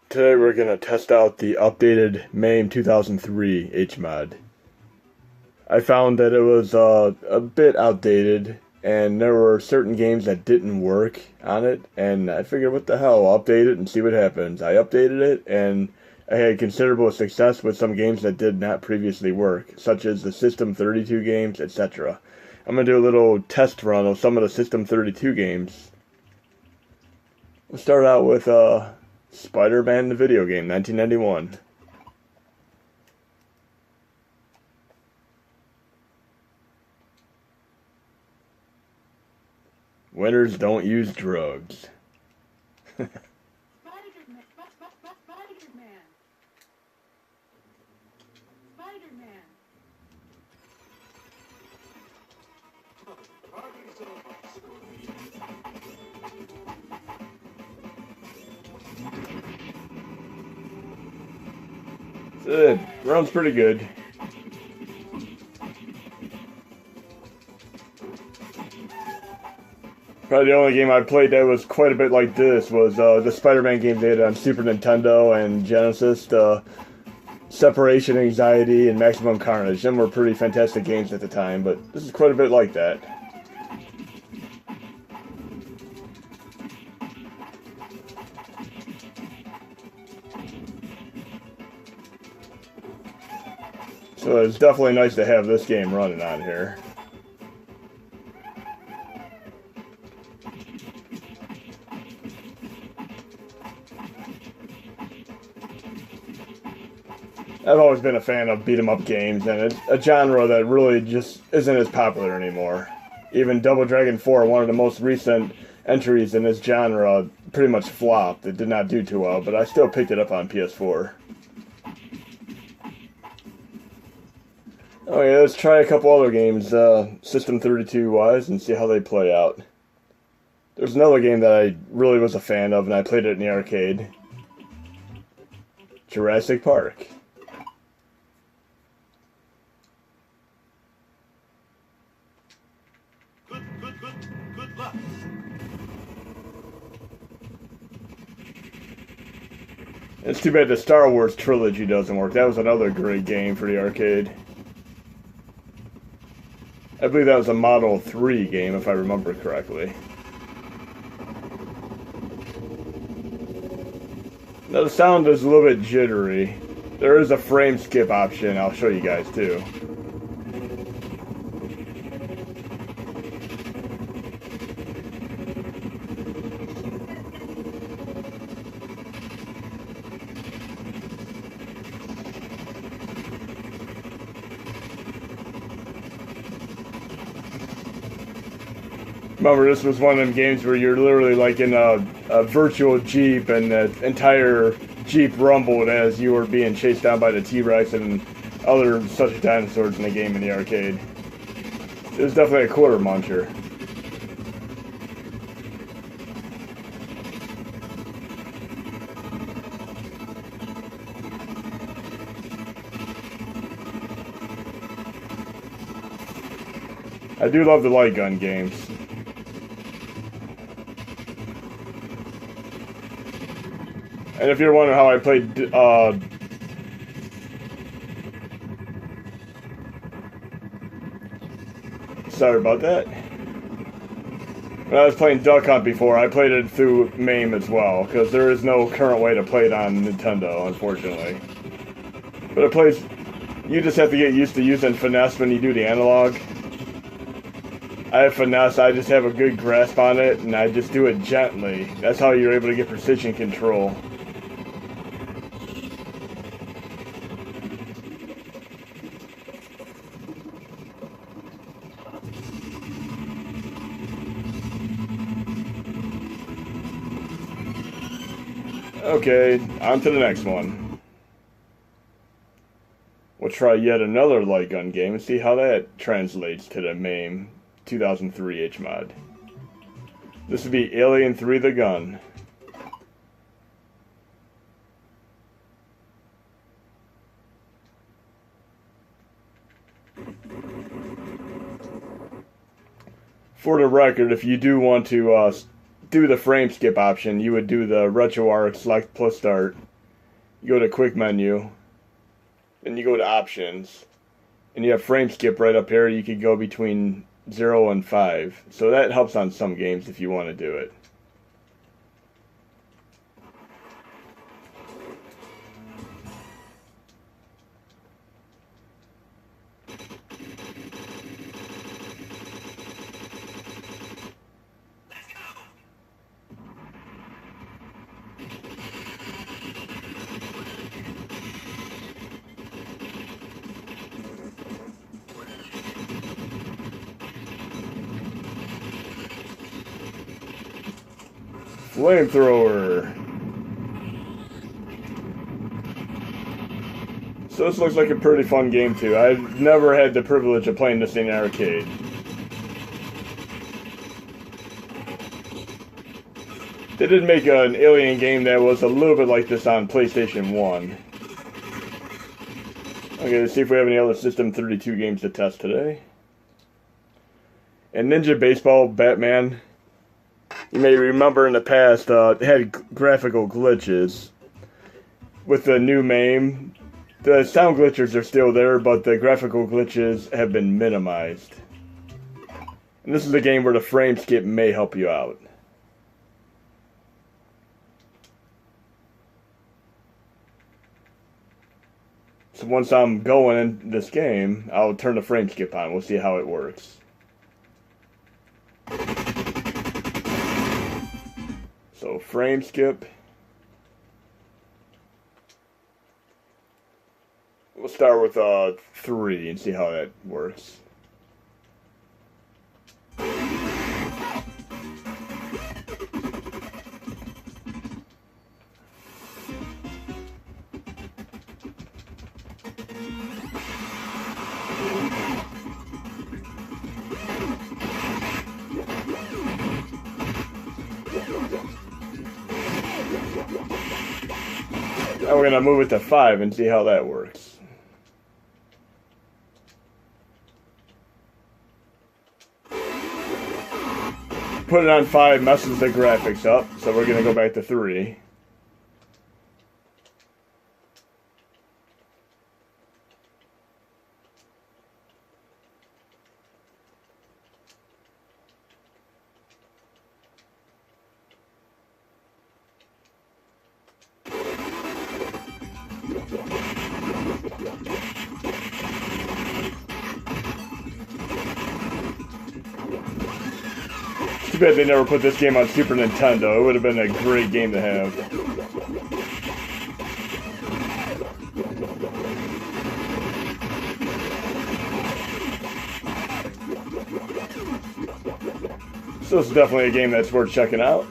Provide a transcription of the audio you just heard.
Today we're going to test out the updated MAME 2003 HMod. I found that it was a bit outdated, and there were certain games that didn't work on it, and I figured, what the hell, I'll update it and see what happens. I updated it, and I had considerable success with some games that did not previously work, such as the System 32 games, etc. I'm going to do a little test run of some of the System 32 games. We'll start out with Spider-Man the video game, 1991. Winners don't use drugs. Spider-Man. Spider-Man. It runs pretty good. Probably the only game I played that was quite a bit like this was the Spider-Man games they had on Super Nintendo and Genesis, the Separation Anxiety and Maximum Carnage. Them were pretty fantastic games at the time, but this is quite a bit like that. So it's definitely nice to have this game running on here. I've always been a fan of beat-em-up games, and it's a genre that really just isn't as popular anymore. Even Double Dragon 4, one of the most recent entries in this genre, pretty much flopped. It did not do too well, but I still picked it up on PS4. Oh yeah, let's try a couple other games, System 32-wise, and see how they play out. There's another game that I really was a fan of, and I played it in the arcade. Jurassic Park. Good luck. It's too bad the Star Wars trilogy doesn't work. That was another great game for the arcade. I believe that was a Model 3 game, if I remember correctly. Now the sound is a little bit jittery. There is a frame skip option I'll show you guys too. Remember, this was one of them games where you're literally like in a virtual Jeep, and the entire Jeep rumbled as you were being chased down by the T-Rex and other such dinosaurs in the game in the arcade. It was definitely a quarter muncher. I do love the light gun games. And if you're wondering how I played, sorry about that. When I was playing Duck Hunt before, I played it through MAME as well, because there is no current way to play it on Nintendo, unfortunately. But it plays, you just have to get used to using finesse when you do the analog. I have finesse, I just have a good grasp on it, and I just do it gently. That's how you're able to get precision control. Okay, on to the next one. We'll try yet another light gun game and see how that translates to the MAME 2003 HMod. This would be Alien 3: The Gun. For the record, if you do want to do the frame skip option, you would do the RetroArch select plus start. You go to quick menu, then you go to options, and you have frame skip right up here. You could go between 0 and 5. So that helps on some games if you want to do it. Flamethrower. So this looks like a pretty fun game too. I've never had the privilege of playing this in an arcade. They did make an Alien game that was a little bit like this on PlayStation 1. Okay, let's see if we have any other System 32 games to test today. And Ninja Baseball Batman. You may remember in the past, it had graphical glitches. With the new MAME, the sound glitches are still there, but the graphical glitches have been minimized. And this is a game where the frame skip may help you out. So once I'm going in this game, I'll turn the frame skip on. We'll see how it works. So frame skip. We'll start with 3 and see how that works. Now we're going to move it to 5 and see how that works. Put it on 5 messes the graphics up, so we're going to go back to 3. Too bad they never put this game on Super Nintendo. It would have been a great game to have. So this is definitely a game that's worth checking out.